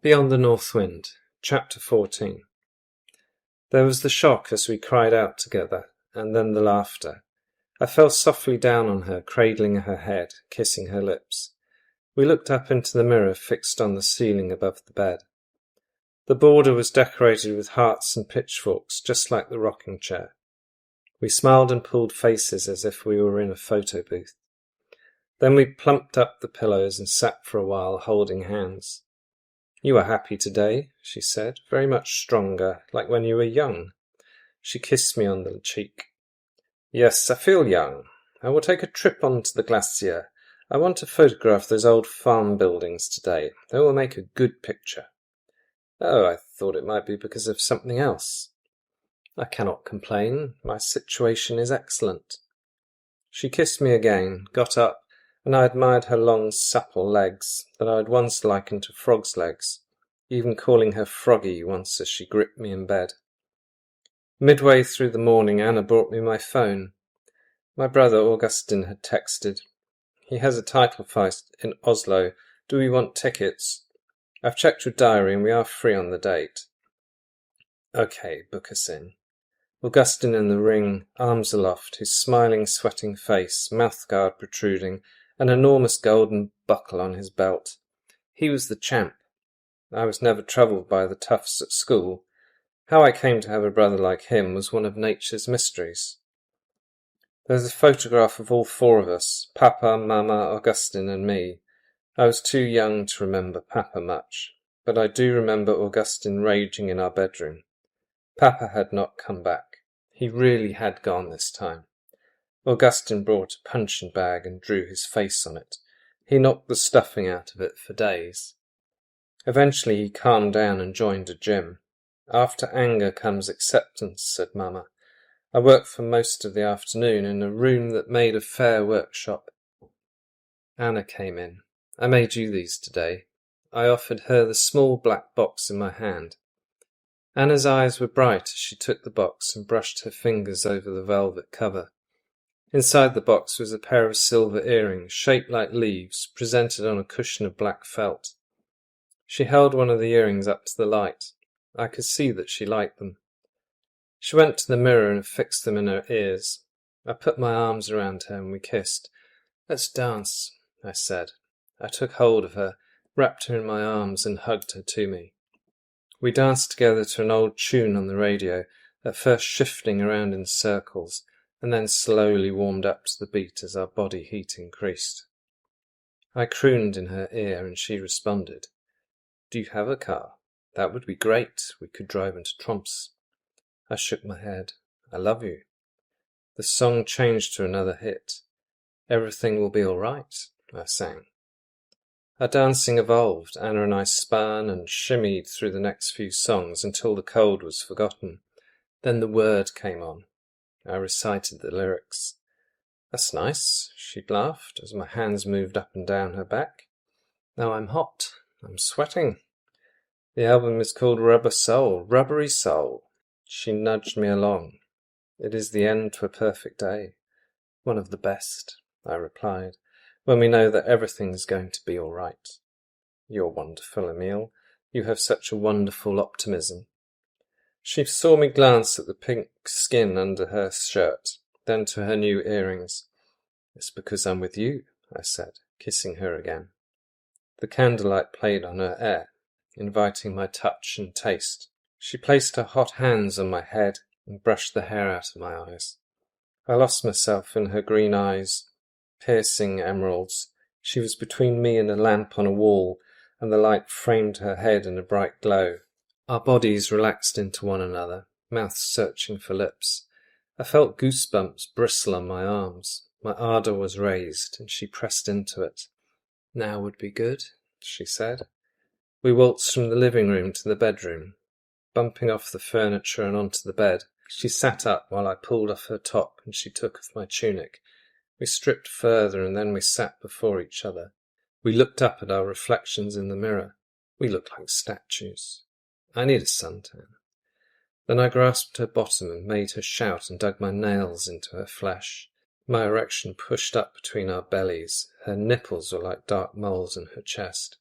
Beyond the North Wind, Chapter 14. There was the shock as we cried out together, and then the laughter. I fell softly down on her, cradling her head, kissing her lips. We looked up into the mirror fixed on the ceiling above the bed. The border was decorated with hearts and pitchforks, just like the rocking chair. We smiled and pulled faces as if we were in a photo booth. Then we plumped up the pillows and sat for a while, holding hands. "You are happy today," she said, "very much stronger, like when you were young." She kissed me on the cheek. "Yes, I feel young. I will take a trip onto the glacier. I want to photograph those old farm buildings today. They will make a good picture." "Oh, I thought it might be because of something else." "I cannot complain. My situation is excellent." She kissed me again, got up, and I admired her long, supple legs that I had once likened to frogs' legs, even calling her Froggy once as she gripped me in bed. Midway through the morning, Anna brought me my phone. My brother Augustin had texted. He has a title fight in Oslo. "Do we want tickets? I've checked your diary and we are free on the date." "Okay, book us in." Augustin in the ring, arms aloft, his smiling, sweating face, mouthguard protruding, an enormous golden buckle on his belt. He was the champ. I was never troubled by the toughs at school. How I came to have a brother like him was one of nature's mysteries. There's a photograph of all four of us, Papa, Mama, Augustin and me. I was too young to remember Papa much, but I do remember Augustin raging in our bedroom. Papa had not come back. He really had gone this time. Augustin brought a punching bag and drew his face on it. He knocked the stuffing out of it for days. Eventually he calmed down and joined a gym. "After anger comes acceptance," said Mama. I worked for most of the afternoon in a room that made a fair workshop. Anna came in. "I made you these today." I offered her the small black box in my hand. Anna's eyes were bright as she took the box and brushed her fingers over the velvet cover. Inside the box was a pair of silver earrings, shaped like leaves, presented on a cushion of black felt. She held one of the earrings up to the light. I could see that she liked them. She went to the mirror and fixed them in her ears. I put my arms around her and we kissed. "Let's dance," I said. I took hold of her, wrapped her in my arms and hugged her to me. We danced together to an old tune on the radio, at first shifting around in circles, and then slowly warmed up to the beat as our body heat increased. I crooned in her ear and she responded. "Do you have a car? That would be great. We could drive into Tromsø." I shook my head. "I love you." The song changed to another hit. "Everything will be all right," I sang. Our dancing evolved. Anna and I spun and shimmied through the next few songs until the cold was forgotten. Then the word came on. I recited the lyrics. "That's nice," she laughed as my hands moved up and down her back. "Now I'm hot. I'm sweating." "The album is called Rubber Soul, Rubbery Soul." She nudged me along. "It is the end to a perfect day." "One of the best," I replied, "when we know that everything's going to be all right." "You're wonderful, Emil. You have such a wonderful optimism." She saw me glance at the pink skin under her shirt, then to her new earrings. "It's because I'm with you," I said, kissing her again. The candlelight played on her hair, inviting my touch and taste. She placed her hot hands on my head and brushed the hair out of my eyes. I lost myself in her green eyes, piercing emeralds. She was between me and a lamp on a wall, and the light framed her head in a bright glow. Our bodies relaxed into one another, mouths searching for lips. I felt goosebumps bristle on my arms. My ardour was raised, and she pressed into it. "Now would be good," she said. We waltzed from the living room to the bedroom. Bumping off the furniture and onto the bed, she sat up while I pulled off her top and she took off my tunic. We stripped further and then we sat before each other. We looked up at our reflections in the mirror. We looked like statues. I need a suntan. Then I grasped her bottom and made her shout and dug my nails into her flesh. My erection pushed up between our bellies. Her nipples were like dark moles in her chest.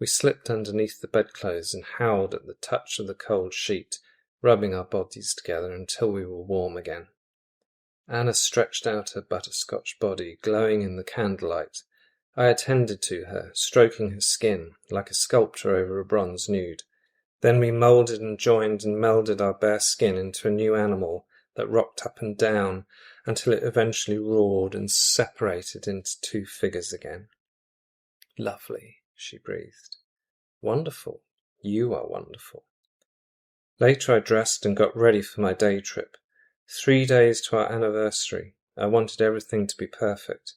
We slipped underneath the bedclothes and howled at the touch of the cold sheet, rubbing our bodies together until we were warm again. Anna stretched out her butterscotch body, glowing in the candlelight. I attended to her, stroking her skin, like a sculptor over a bronze nude. Then we moulded and joined and melded our bare skin into a new animal that rocked up and down until it eventually roared and separated into two figures again. "Lovely," she breathed. "Wonderful. You are wonderful." Later I dressed and got ready for my day trip. 3 days to our anniversary. I wanted everything to be perfect.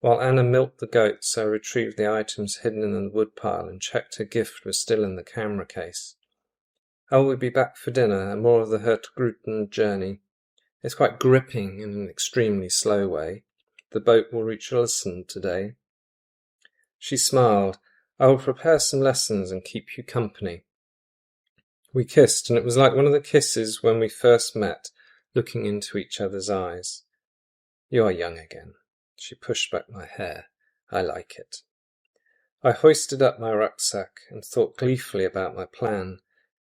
While Anna milked the goats, I retrieved the items hidden in the woodpile and checked her gift was still in the camera case. I will be back for dinner and more of the Hurtigruten journey. It's quite gripping in an extremely slow way. The boat will reach Ulsan today. She smiled. "I will prepare some lessons and keep you company." We kissed, and it was like one of the kisses when we first met, looking into each other's eyes. "You are young again." She pushed back my hair. "I like it." I hoisted up my rucksack and thought gleefully about my plan.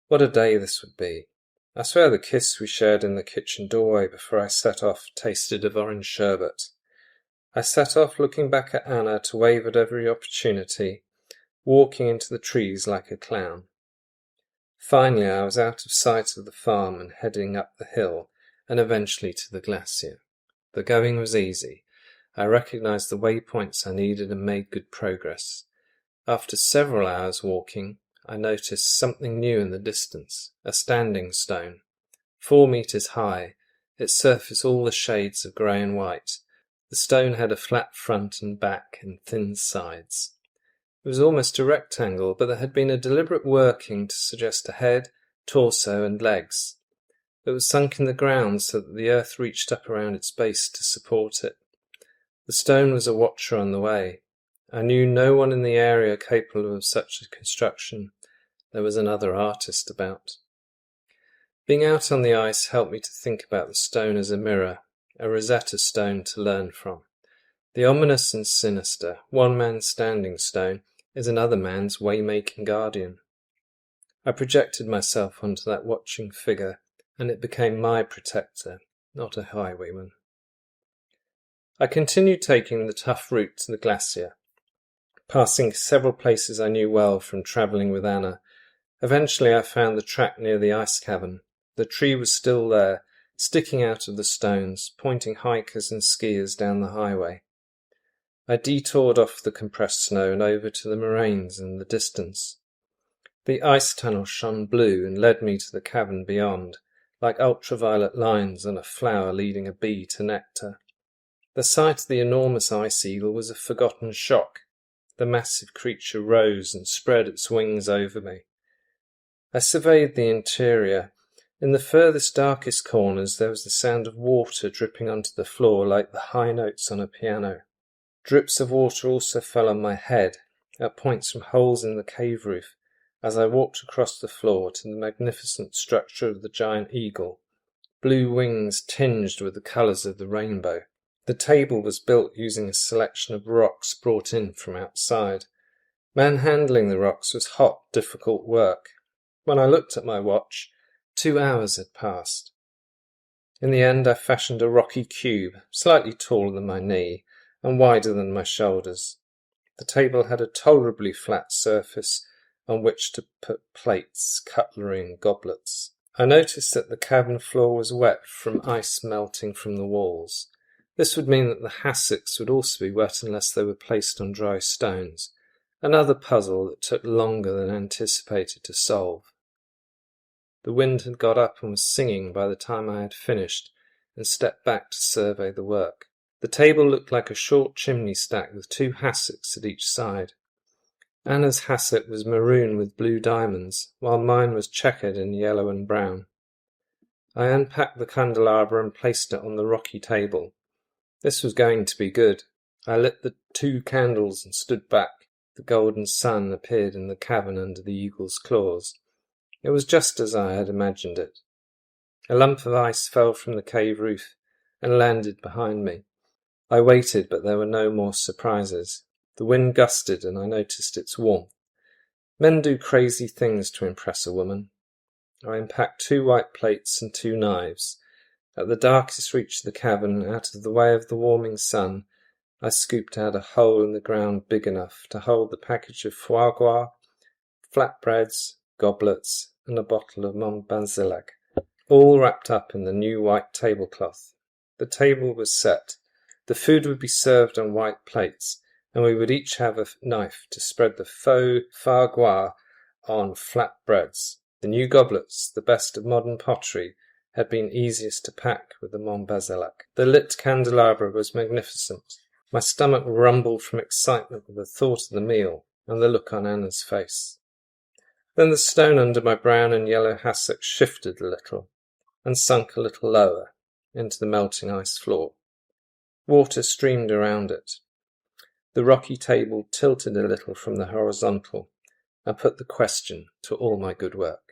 What a day this would be. I swear the kiss we shared in the kitchen doorway before I set off tasted of orange sherbet. I set off looking back at Anna to wave at every opportunity, walking into the trees like a clown. Finally I was out of sight of the farm and heading up the hill, and eventually to the glacier. The going was easy. I recognized the waypoints I needed and made good progress. After several hours walking, I noticed something new in the distance, a standing stone. 4 meters high, its surface all the shades of grey and white. The stone had a flat front and back and thin sides. It was almost a rectangle, but there had been a deliberate working to suggest a head, torso and legs. It was sunk in the ground so that the earth reached up around its base to support it. The stone was a watcher on the way. I knew no one in the area capable of such a construction. There was another artist about. Being out on the ice helped me to think about the stone as a mirror, a Rosetta Stone to learn from. The ominous and sinister, one man standing stone is another man's way-making guardian. I projected myself onto that watching figure, and it became my protector, not a highwayman. I continued taking the tough route to the glacier, passing several places I knew well from travelling with Anna. Eventually I found the track near the ice cavern. The tree was still there, sticking out of the stones, pointing hikers and skiers down the highway. I detoured off the compressed snow and over to the moraines in the distance. The ice tunnel shone blue and led me to the cavern beyond, like ultraviolet lines on a flower leading a bee to nectar. The sight of the enormous ice eagle was a forgotten shock. The massive creature rose and spread its wings over me. I surveyed the interior. In the furthest, darkest corners there was the sound of water dripping onto the floor like the high notes on a piano. Drips of water also fell on my head, at points from holes in the cave roof, as I walked across the floor to the magnificent structure of the giant eagle, blue wings tinged with the colours of the rainbow. The table was built using a selection of rocks brought in from outside. Manhandling the rocks was hot, difficult work. When I looked at my watch, 2 hours had passed. In the end I fashioned a rocky cube, slightly taller than my knee and wider than my shoulders. The table had a tolerably flat surface on which to put plates, cutlery and goblets. I noticed that the cavern floor was wet from ice melting from the walls. This would mean that the hassocks would also be wet unless they were placed on dry stones, another puzzle that took longer than anticipated to solve. The wind had got up and was singing by the time I had finished and stepped back to survey the work. The table looked like a short chimney stack with 2 hassocks at each side. Anna's hassock was maroon with blue diamonds, while mine was checkered in yellow and brown. I unpacked the candelabra and placed it on the rocky table. This was going to be good. I lit the 2 candles and stood back. The golden sun appeared in the cavern under the eagle's claws. It was just as I had imagined it. A lump of ice fell from the cave roof and landed behind me. I waited, but there were no more surprises. The wind gusted and I noticed its warmth. Men do crazy things to impress a woman. I unpacked 2 white plates and 2 knives. At the darkest reach of the cavern, out of the way of the warming sun, I scooped out a hole in the ground big enough to hold the package of foie gras, flatbreads, goblets, and a bottle of Montbazillac, all wrapped up in the new white tablecloth. The table was set. The food would be served on white plates, and we would each have a knife to spread the faux foie gras on flat breads. The new goblets, the best of modern pottery, had been easiest to pack with the Montbazillac. The lit candelabra was magnificent. My stomach rumbled from excitement with the thought of the meal and the look on Anna's face. Then the stone under my brown and yellow hassock shifted a little and sunk a little lower into the melting ice floor. Water streamed around it. The rocky table tilted a little from the horizontal and put the question to all my good work.